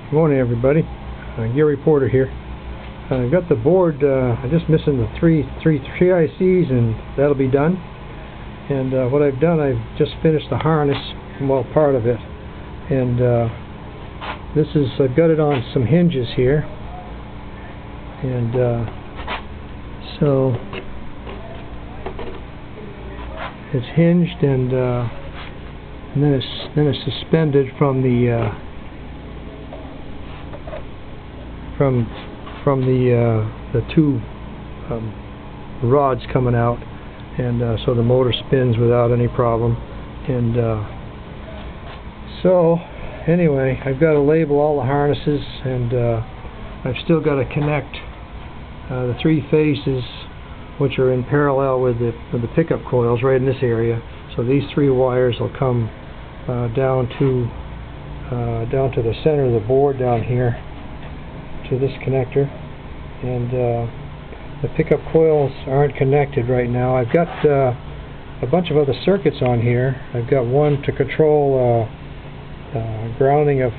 Good morning, everybody. Gary Porter here. I got the board. I'm just missing the three ICs, and that'll be done. And what I've done, I've just finished the harness, well, part of it. And this is, I've got it on some hinges here. And so it's hinged, and then it's suspended from the from the two rods coming out, and so the motor spins without any problem. And so anyway, I've got to label all the harnesses, and I've still got to connect the three phases which are in parallel with the pickup coils right in this area. So these three wires will come down to the center of the board down here, to this connector. And the pickup coils aren't connected right now. I've got a bunch of other circuits on here. I've got one to control grounding of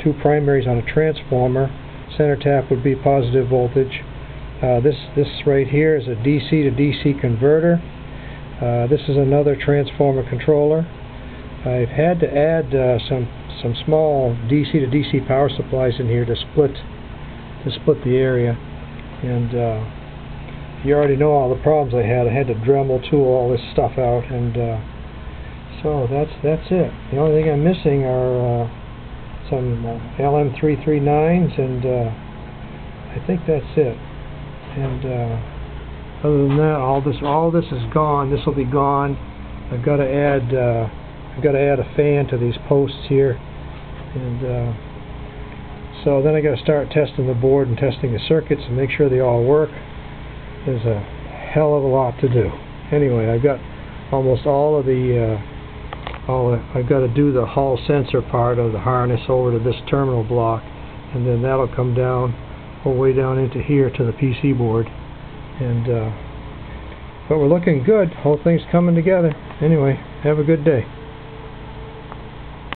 two primaries on a transformer. Center tap would be positive voltage. This right here is a DC to DC converter. This is another transformer controller. I've had to add some small DC to DC power supplies in here to split the area. And you already know all the problems I had. I had to Dremel tool all this stuff out, and so that's it. The only thing I'm missing are some LM339s, and I think that's it. And other than that, all this is gone. This will be gone. I've got to add a fan to these posts here, and so then I got to start testing the board and testing the circuits and make sure they all work. There's a hell of a lot to do. Anyway, I've got almost all of I've got to do the hall sensor part of the harness over to this terminal block, and then that'll come down all the way down into here to the PC board. And but we're looking good. Whole thing's coming together. Anyway, have a good day.